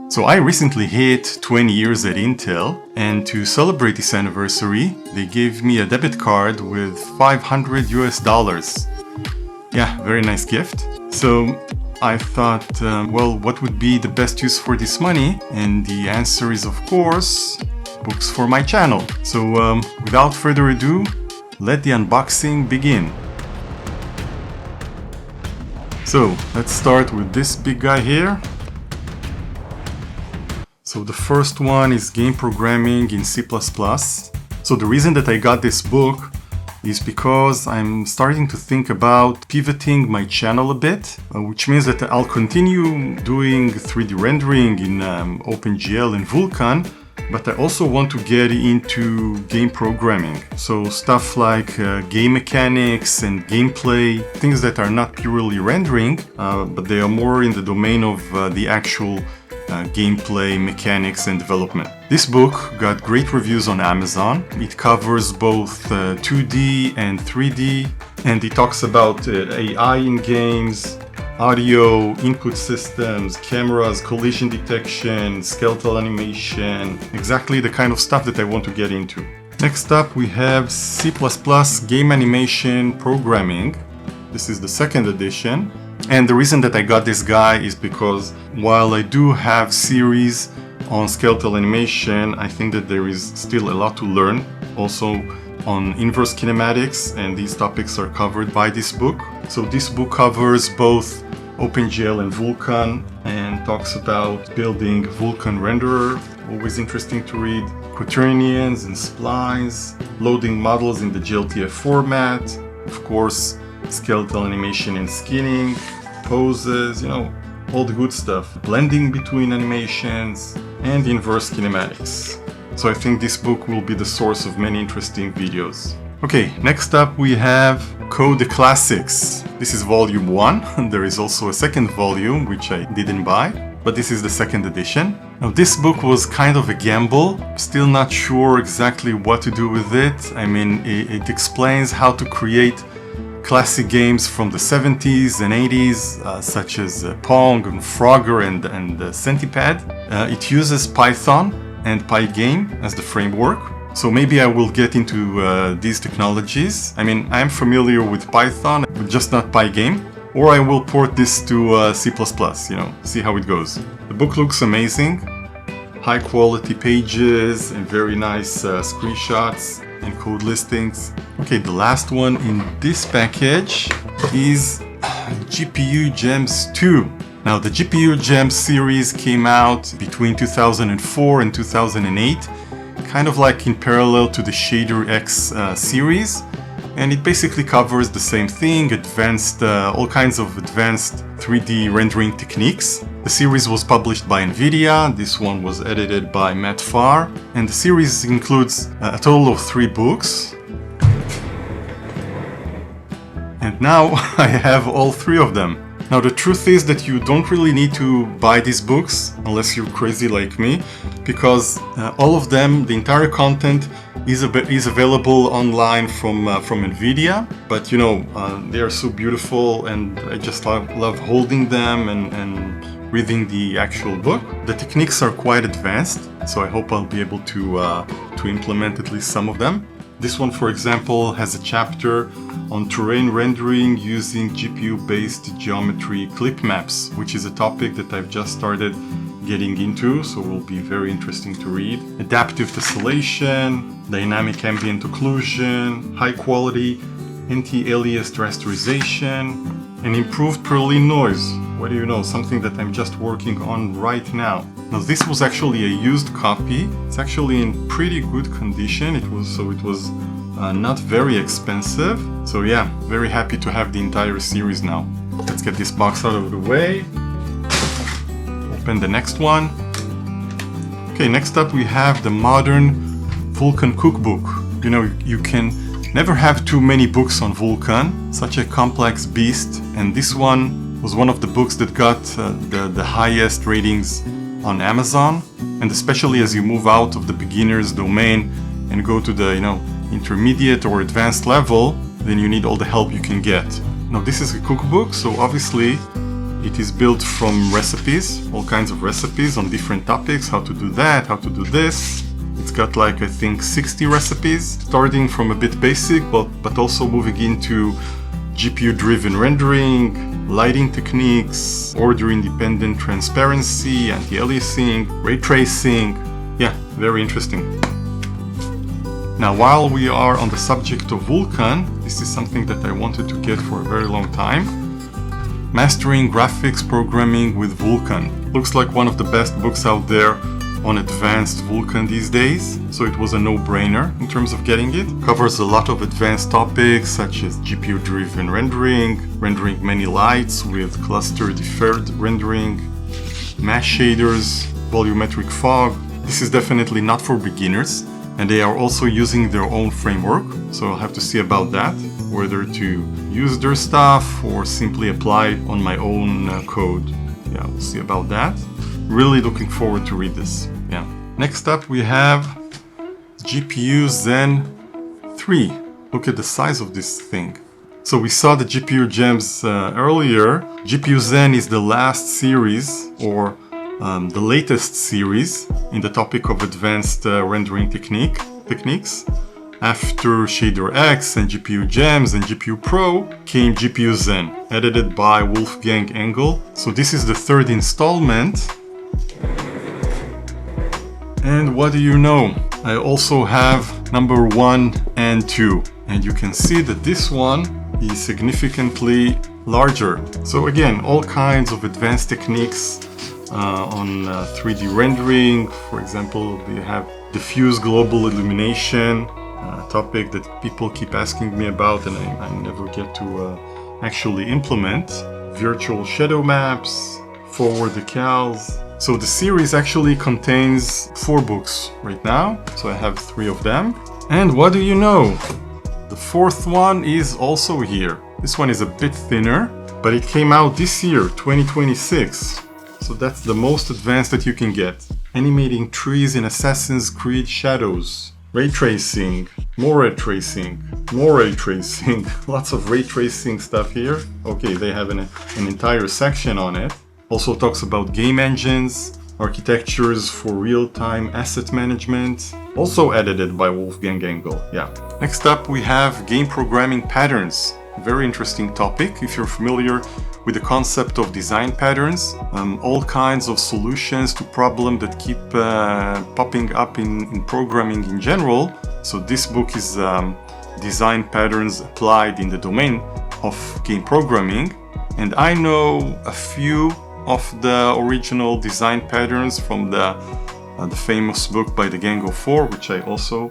So I recently hit 20 years at Intel, and to celebrate this anniversary, they gave me a debit card with $500. Yeah, very nice gift. So I thought, well, what would be the best use for this money? And the answer is, of course, books for my channel. So without further ado, let the unboxing begin. So let's start with this big guy here. So the first one is game programming in C++. So the reason that I got this book is because I'm starting to think about pivoting my channel a bit, which means that I'll continue doing 3D rendering in OpenGL and Vulkan, but I also want to get into game programming. So stuff like game mechanics and gameplay, things that are not purely rendering, but they are more in the domain of the actual gameplay, mechanics, and development. This book got great reviews on Amazon. It covers both 2D and 3D, and it talks about AI in games, audio, input systems, cameras, collision detection, skeletal animation, exactly the kind of stuff that I want to get into. Next up we have C++ game animation programming. This is the second edition. And the reason that I got this guy is because while I do have series on skeletal animation, I think that there is still a lot to learn also on inverse kinematics, and these topics are covered by this book. So this book covers both OpenGL and Vulkan and talks about building Vulkan renderer, always interesting to read, quaternions and splines, loading models in the GLTF format, of course skeletal animation and skinning, poses, you know, all the good stuff, blending between animations, and inverse kinematics. So I think this book will be the source of many interesting videos. Okay, next up we have Code the Classics. This is volume 1. There is also a second volume, which I didn't buy, but this is the second edition. Now this book was kind of a gamble. Still not sure exactly what to do with it. I mean, it explains how to create classic games from the 70s and 80s, such as Pong and Frogger and Centipede. It uses Python and Pygame as the framework. So maybe I will get into these technologies. I mean, I'm familiar with Python, but just not Pygame. Or I will port this to C++, you know, see how it goes. The book looks amazing. High quality pages and very nice screenshots and code listings. Okay, the last one in this package is GPU Gems 2. Now the GPU Gems series came out between 2004 and 2008, kind of like in parallel to the Shader X series, and it basically covers the same thing, all kinds of advanced 3D rendering techniques. The series was published by NVIDIA, this one was edited by Matt Farr, and the series includes a total of 3 books. And now I have all 3 of them. Now the truth is that you don't really need to buy these books unless you're crazy like me, because all of them, the entire content is available online from NVIDIA. But you know, they are so beautiful, and I just love holding them and reading the actual book. The techniques are quite advanced, so I hope I'll be able to implement at least some of them. This one, for example, has a chapter on terrain rendering using GPU-based geometry clip maps, which is a topic that I've just started getting into, so will be very interesting to read. Adaptive tessellation, dynamic ambient occlusion, high quality anti-aliased rasterization, and improved Perlin noise. What do you know? Something that I'm just working on right now. Now this was actually a used copy. It's actually in pretty good condition. It was not very expensive. So yeah, very happy to have the entire series now. Let's get this box out of the way. Open the next one. Okay, next up we have the modern Vulkan cookbook. You know, you can never have too many books on Vulkan, such a complex beast, and this one was one of the books that got the highest ratings on Amazon, and especially as you move out of the beginner's domain and go to the, you know, intermediate or advanced level, then you need all the help you can get. Now this is a cookbook, so obviously It is built from recipes, all kinds of recipes on different topics, how to do that, how to do this. It's got like, I think, 60 recipes, starting from a bit basic, but also moving into GPU-driven rendering, lighting techniques, order-independent transparency, anti-aliasing, ray tracing. Yeah, very interesting. Now, while we are on the subject of Vulkan, this is something that I wanted to get for a very long time. Mastering Graphics Programming with Vulkan. Looks like one of the best books out there on advanced Vulkan these days, so it was a no-brainer in terms of getting it. Covers a lot of advanced topics such as GPU-driven rendering, rendering many lights with cluster deferred rendering, mesh shaders, volumetric fog. This is definitely not for beginners, and they are also using their own framework, so I'll have to see about that, whether to use their stuff or simply apply it on my own code. Yeah, we'll see about that. Really looking forward to read this. Yeah. Next up we have GPU Zen 3. Look at the size of this thing. So we saw the GPU gems earlier. GPU Zen is the last series, or the latest series in the topic of advanced rendering techniques. After Shader X and GPU Gems and GPU Pro came GPU Zen, edited by Wolfgang Engel. So this is the third installment. And what do you know? I also have number 1 and 2. And you can see that this one is significantly larger. So again, all kinds of advanced techniques on 3D rendering. For example, we have diffuse global illumination, a topic that people keep asking me about and I never get to actually implement. Virtual shadow maps, forward decals. So the series actually contains 4 books right now, so I have 3 of them. And what do you know? The 4th one is also here. This one is a bit thinner, but it came out this year, 2026. So that's the most advanced that you can get. Animating trees in Assassin's Creed Shadows. Ray tracing, more ray tracing, more ray tracing. Lots of ray tracing stuff here. Okay, they have an entire section on it. Also talks about game engines, architectures for real-time asset management. Also edited by Wolfgang Engel, yeah. Next up we have game programming patterns. Very interesting topic if you're familiar with the concept of design patterns. All kinds of solutions to problems that keep popping up in programming in general. So this book is design patterns applied in the domain of game programming. And I know a few of the original design patterns from the famous book by the Gang of Four, which I also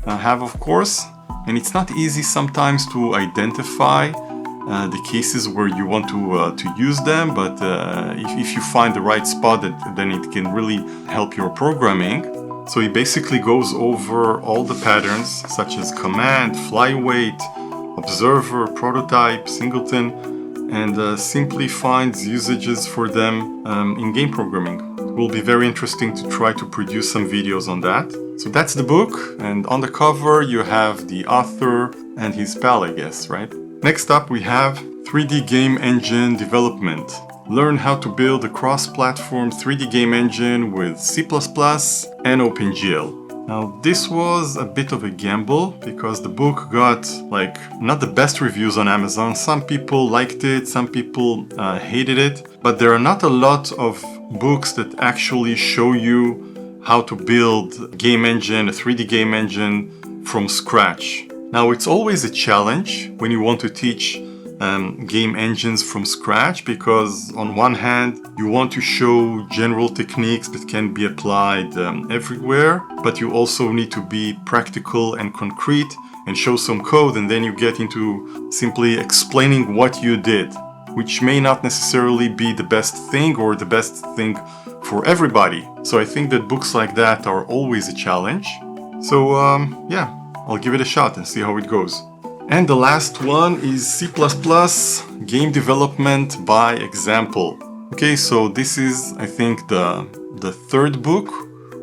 have, of course. And it's not easy sometimes to identify the cases where you want to use them, but if you find the right spot, then it can really help your programming. So he basically goes over all the patterns such as command, flyweight, observer, prototype, singleton, and simply finds usages for them in game programming. It will be very interesting to try to produce some videos on that. So that's the book, and on the cover you have the author and his pal, I guess, right? Next up we have 3D game engine development. Learn how to build a cross-platform 3D game engine with C++ and OpenGL. Now this was a bit of a gamble because the book got like not the best reviews on Amazon. Some people liked it, some people hated it, but there are not a lot of books that actually show you how to build a game engine, a 3D game engine from scratch. Now it's always a challenge when you want to teach game engines from scratch, because on one hand you want to show general techniques that can be applied everywhere, but you also need to be practical and concrete and show some code, and then you get into simply explaining what you did, which may not necessarily be the best thing or the best thing for everybody. So I think that books like that are always a challenge. So yeah, I'll give it a shot and see how it goes. And the last one is C++ game development by example. Okay, so this is, I think, the third book,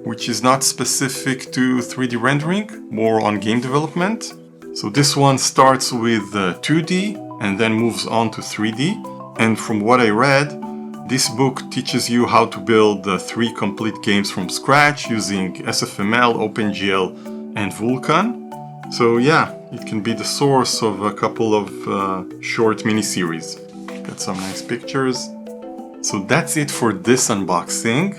which is not specific to 3D rendering, more on game development. So this one starts with 2D and then moves on to 3D. And from what I read, This book teaches you how to build 3 complete games from scratch using SFML, OpenGL, and Vulkan. So yeah, it can be the source of a couple of short mini-series. Got some nice pictures. So that's it for this unboxing.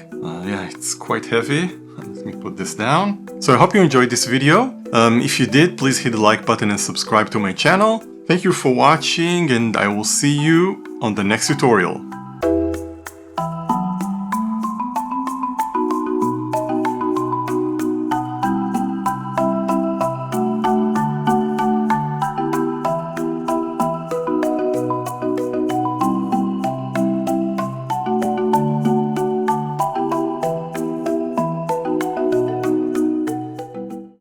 Yeah, it's quite heavy. Let me put this down. So I hope you enjoyed this video. If you did, please hit the like button and subscribe to my channel. Thank you for watching, and I will see you on the next tutorial.